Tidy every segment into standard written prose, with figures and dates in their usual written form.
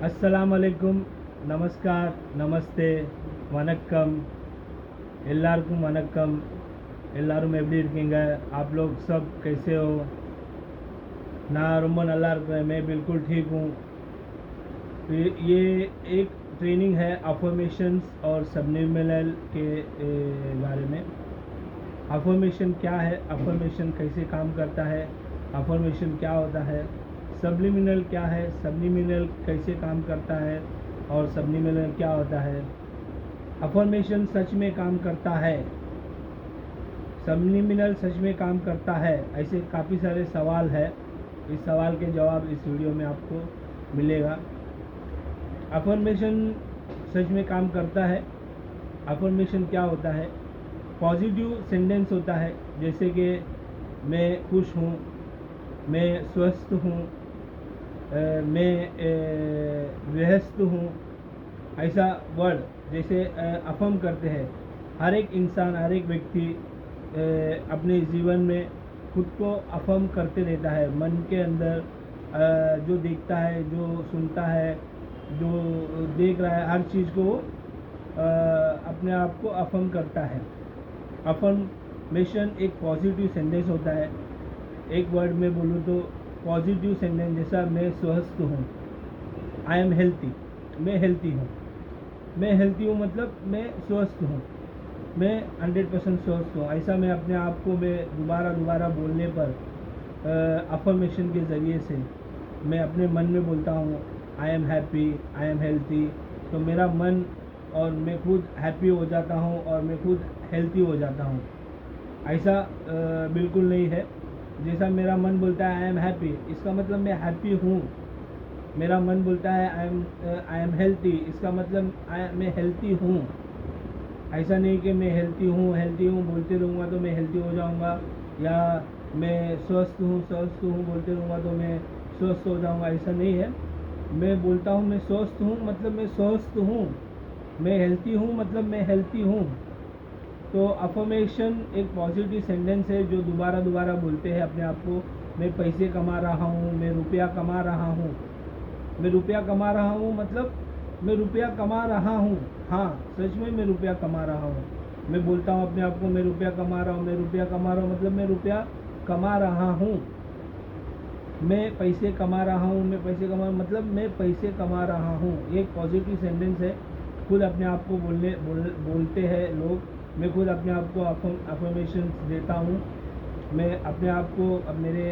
अस्सलाम वालेकुम, नमस्कार, नमस्ते, வணக்கம், எல்லாருக்கும் வணக்கம். எல்லாரும் எப்படி இருக்கீங்க? आप लोग सब कैसे हो? நான் ரொம்ப நல்லா இருக்கிறேன். मैं बिल्कुल ठीक हूँ. ये एक ट्रेनिंग है अफर्मेशंस और सबलिमिनल के बारे में. अफर्मेशन क्या है, अफर्मेशन कैसे काम करता है, अफर्मेशन क्या होता है, सबलिमिनल क्या है, सबलिमिनल कैसे काम करता है और सबलिमिनल क्या होता है. अफर्मेशन सच में काम करता है, सबलिमिनल सच में काम करता है, ऐसे काफ़ी सारे सवाल है. इस सवाल के जवाब इस वीडियो में आपको मिलेगा. अफर्मेशन सच में काम करता है. अफर्मेशन क्या होता है? पॉजिटिव सेंटेंस होता है, जैसे कि मैं खुश हूँ, मैं स्वस्थ हूँ, मैं व्यस्त हूँ, ऐसा वर्ड जैसे अफर्म करते हैं. हर एक इंसान, हर एक व्यक्ति अपने जीवन में खुद को अफर्म करते रहता है. मन के अंदर जो देखता है, जो सुनता है, जो देख रहा है, हर चीज़ को अपने आप को अफर्म करता है. अफर्मेशन एक पॉजिटिव सेंटेंस होता है. एक वर्ड में बोलूँ तो पॉजिटिव सेंटेंस जैसा मैं स्वस्थ हूँ, आई एम हेल्थी, मैं हेल्थी हूँ. मैं हेल्थी हूँ मतलब मैं स्वस्थ हूँ, मैं 100% स्वस्थ हूँ. ऐसा मैं अपने आप को मैं दोबारा बोलने पर अफर्मेशन के ज़रिए से मैं अपने मन में बोलता हूँ I am happy, I am healthy. तो मेरा मन और मैं खुद हैप्पी हो जाता हूँ और मैं खुद हेल्थी हो जाता हूँ. ऐसा बिल्कुल नहीं है. जैसा मेरा मन बोलता है आई एम हैप्पी, इसका मतलब मैं हैप्पी हूँ. मेरा मन बोलता है आई एम हेल्थी, इसका मतलब मैं हेल्थी हूँ. ऐसा नहीं कि मैं हेल्थी हूँ बोलते रहूँगा तो मैं हेल्थी हो जाऊँगा, या मैं स्वस्थ हूँ बोलते रहूँगा तो मैं स्वस्थ हो जाऊँगा. ऐसा नहीं है. मैं बोलता हूँ मैं स्वस्थ हूँ मतलब मैं स्वस्थ हूँ, मैं हेल्थी हूँ मतलब मैं हेल्थी हूँ. तो अफर्मेशन एक पॉजिटिव सेंटेंस है जो दोबारा बोलते हैं अपने आप को. मैं पैसे कमा रहा हूँ, मैं रुपया कमा रहा हूँ. मैं रुपया कमा रहा हूँ मतलब मैं रुपया कमा रहा हूँ. हाँ, सच में मैं रुपया कमा रहा हूँ. मैं बोलता हूँ अपने आप को मैं रुपया कमा रहा हूँ, मैं रुपया कमा रहा हूँ मतलब मैं रुपया कमा रहा हूँ. मैं पैसे कमा रहा हूँ, मैं पैसे कमा मतलब मैं पैसे कमा रहा हूँ. एक पॉजिटिव सेंटेंस है. खुद अपने आप को बोलते हैं लोग. मैं खुद अपने आप को अफर्मेशन देता हूँ. मैं अपने आप को, मेरे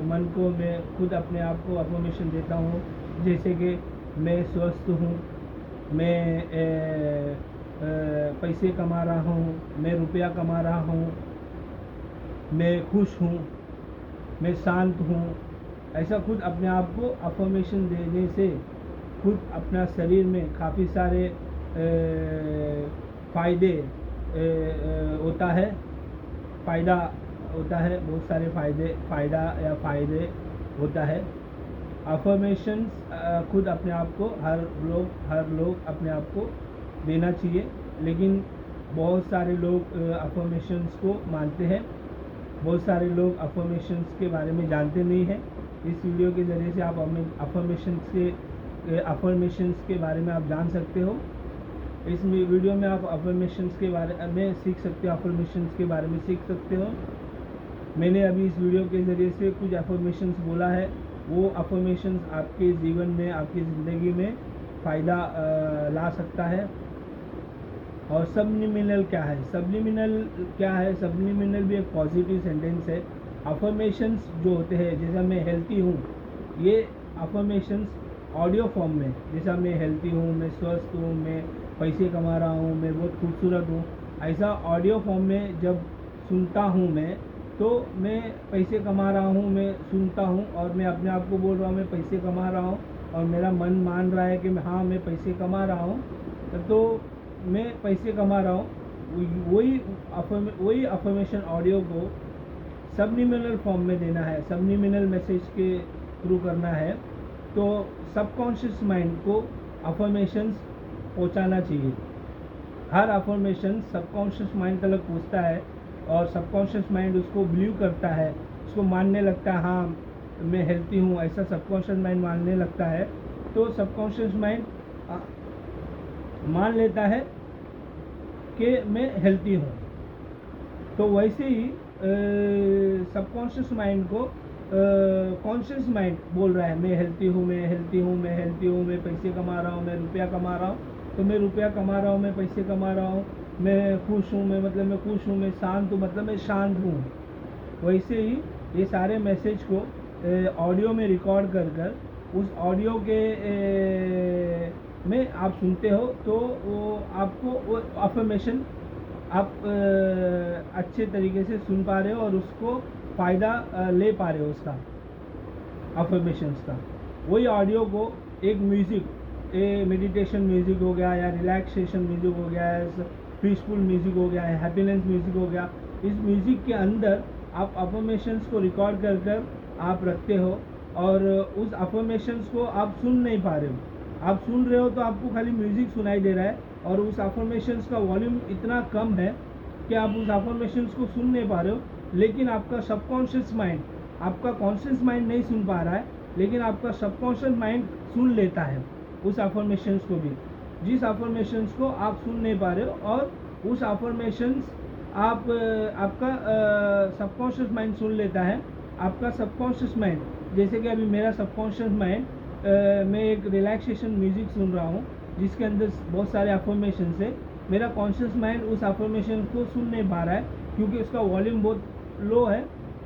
मन को मैं खुद अपने आप को अफर्मेशन देता हूँ. जैसे कि मैं स्वस्थ हूँ, मैं पैसे कमा रहा हूँ, मैं रुपया कमा रहा हूँ, मैं खुश हूँ, मैं शांत हूँ. ऐसा खुद अपने आप को अफर्मेशन देने से खुद अपना शरीर में काफ़ी सारे फ़ायदे होता है. फ़ायदा होता है, बहुत सारे फ़ायदे होता है. अफर्मेशंस खुद अपने आप को हर लोग अपने आप को देना चाहिए. लेकिन बहुत सारे लोग अफर्मेशंस को मानते हैं, बहुत सारे लोग अफर्मेशंस के बारे में जानते नहीं हैं. इस वीडियो के ज़रिए से आप अफर्मेशंस के बारे में आप जान सकते हो. इस वीडियो में आप अफर्मेशंस के बारे में सीख सकते हो, अफर्मेशंस के बारे में सीख सकते हो. मैंने अभी इस वीडियो के ज़रिए से कुछ अफर्मेशंस बोला है. वो अफर्मेशंस आपके जीवन में, आपकी ज़िंदगी में फ़ायदा ला सकता है. और सबलिमिनल क्या है? सबलिमिनल भी एक पॉजिटिव सेंटेंस है. अफर्मेशंस जो होते हैं, जैसा मैं हेल्थी हूँ, ये अफर्मेशंस ऑडियो फॉर्म में, जैसा मैं हेल्थी हूँ, मैं स्वस्थ हूँ, मैं पैसे कमा रहा हूँ, मैं बहुत खूबसूरत हूँ, ऐसा ऑडियो फॉर्म में जब सुनता हूँ मैं, तो मैं पैसे कमा रहा हूँ, मैं सुनता हूँ और मैं अपने आप को बोल रहा हूँ मैं पैसे कमा रहा हूँ, और मेरा मन मान रहा है कि हाँ मैं पैसे कमा रहा हूँ, तो मैं पैसे कमा रहा हूँ. वही अफर्मेशन ऑडियो को सबलिमिनल फॉर्म में देना है, सबलिमिनल मैसेज के थ्रू करना है. तो सबकॉन्शियस माइंड को अफर्मेशंस पहुँचाना चाहिए. हर अफर्मेशन सबकॉन्शियस माइंड तक पहुँचता है और सबकॉन्शियस माइंड उसको बिलीव करता है, उसको मानने लगता है हाँ मैं हेल्थी हूँ, ऐसा सबकॉन्शियस माइंड मानने लगता है. तो सबकॉन्शियस माइंड मान लेता है कि मैं हेल्थी हूँ। तो वैसे ही सबकॉन्शियस माइंड को कॉन्शियस माइंड बोल रहा है मैं हेल्थी हूँ, मैं हेल्थी हूँ, मैं हेल्थी हूँ, मैं पैसे कमा रहा हूँ, मैं रुपया कमा रहा हूँ। तो मैं रुपया कमा रहा हूँ, मैं पैसे कमा रहा हूँ, मैं खुश हूँ, मैं मतलब मैं खुश हूँ, मैं शांत हूँ मतलब मैं शांत हूँ। वैसे ही ये सारे मैसेज को ऑडियो में रिकॉर्ड कर कर उस ऑडियो के में आप सुनते हो तो वो आपको वो अफर्मेशन आप अच्छे तरीके से सुन पा रहे हो और उसको फ़ायदा ले पा रहे हो उसका अफर्मेशंस का। वही ऑडियो को एक म्यूज़िक, मेडिटेशन म्यूज़िक हो गया या रिलैक्सेशन म्यूज़िक हो गया या पीसफुल म्यूज़िक हो गया या हैप्पीनेस म्यूज़िक हो गया, इस म्यूज़िक के अंदर आप अफर्मेशंस को रिकॉर्ड कर कर आप रखते हो और उस अफर्मेशंस को आप सुन नहीं पा रहे हो। आप सुन रहे हो तो आपको खाली म्यूज़िक सुनाई दे रहा है और उस अफर्मेशंस का वॉल्यूम इतना कम है कि आप उस अफर्मेशंस को सुन नहीं पा रहे हो। लेकिन आपका सबकॉन्शियस माइंड, आपका कॉन्शियस माइंड नहीं सुन पा रहा है, लेकिन आपका सबकॉन्शियस माइंड सुन लेता है उस अफर्मेशंस को भी, जिस अफर्मेशंस को आप सुन नहीं पा रहे हो। और उस अफर्मेशंस आपका सबकॉन्शियस माइंड सुन लेता है। आपका सबकॉन्शियस माइंड, जैसे कि अभी मेरा सबकॉन्शियस माइंड मैं एक रिलैक्सेशन म्यूज़िक सुन रहा हूँ जिसके अंदर बहुत सारे अफर्मेशंस है। मेरा कॉन्शियस माइंड उस अफर्मेशन को सुन नहीं पा रहा है क्योंकि उसका वॉल्यूम बहुत लो है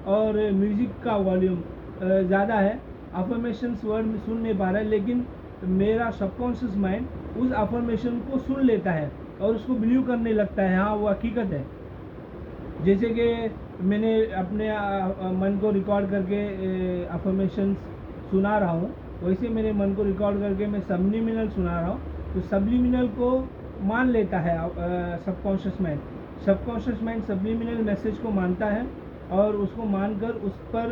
और म्यूज़िक का वॉल्यूम ज़्यादा है। अफर्मेशंस वर्ड में सुन नहीं पा रहा है, लेकिन मेरा सबकॉन्शियस माइंड उस अफर्मेशन को सुन लेता है और उसको बिलीव करने लगता है, हाँ वो हकीकत है। जैसे कि मैंने अपने मन को रिकॉर्ड करके अफर्मेशंस सुना रहा हूँ, वैसे मेरे मन को रिकॉर्ड करके मैं सबलिमिनल सुना रहा हूँ। तो सबलिमिनल को मान लेता है subconscious mind. Subconscious mind subliminal message को मानता है और उसको मानकर उस पर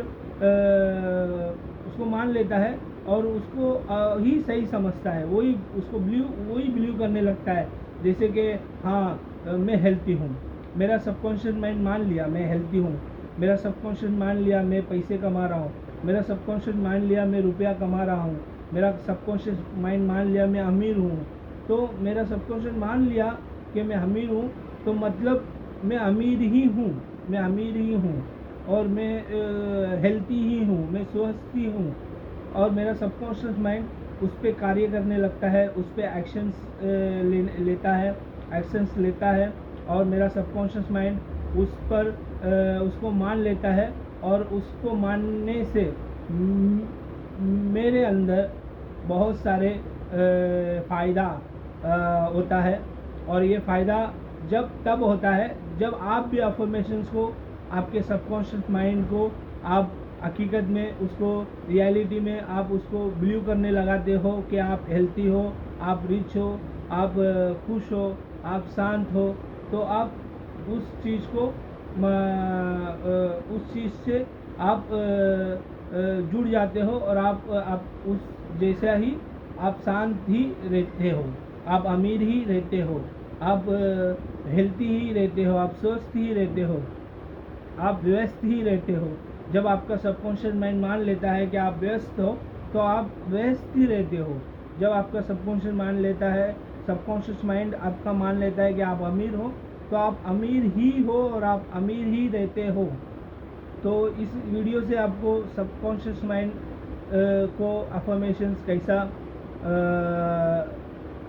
उसको मान लेता है और उसको ही सही समझता है, वही उसको बिलीव करने लगता है। जैसे कि हाँ मैं हेल्थी हूँ, मेरा सबकॉन्शियस माइंड मान लिया मैं हेल्थी हूँ, मेरा सबकॉन्शियस मान लिया मैं पैसे कमा रहा हूँ, मेरा सबकॉन्शियस मान लिया मैं रुपया कमा रहा हूँ, मेरा सबकॉन्शियस माइंड मान लिया मैं अमीर हूँ। तो मेरा सबकॉन्शियस मान लिया कि मैं अमीर हूँ, तो मतलब मैं अमीर ही हूँ, मैं अमीर ही हूँ और मैं हेल्थी ही हूँ, मैं स्वस्थ ही हूँ। और मेरा सबकॉन्शियस माइंड उस पर कार्य करने लगता है, उस पर एक्शंस लेता है, एक्शंस लेता है और मेरा सबकॉन्शियस माइंड उस पर उसको मान लेता है और उसको मानने से मेरे अंदर बहुत सारे फ़ायदा होता है। और ये फ़ायदा तब होता है जब आप भी अफर्मेशंस को, आपके सबकॉन्शियस माइंड को आप हकीकत में उसको रियलिटी में आप उसको बिलीव करने लगाते हो कि आप हेल्थी हो, आप रिच हो, आप खुश हो, आप शांत हो। तो आप उस चीज़ को उस चीज़ से आप जुड़ जाते हो और आप उस जैसा ही आप शांत ही रहते हो, आप अमीर ही रहते हो, आप हेल्थी ही रहते हो, आप स्वस्थ ही रहते हो, आप व्यस्त ही रहते हो। जब आपका सबकॉन्शियस माइंड मान लेता है कि आप व्यस्त हो तो आप व्यस्त ही रहते हो। जब आपका सबकॉन्शियस मान लेता है, सबकॉन्शियस माइंड आपका मान लेता है कि आप अमीर हो तो आप अमीर ही हो और आप अमीर ही रहते हो। तो इस वीडियो से आपको सबकॉन्शियस माइंड को अफर्मेशंस कैसा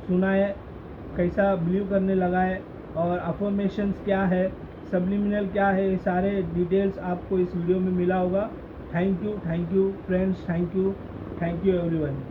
सुना है, कैसा बिलीव करने लगा है और अफर्मेशंस क्या है, सबलिमिनल क्या है, ये सारे डिटेल्स आपको इस वीडियो में मिला होगा। Thank you friends, thank you everyone.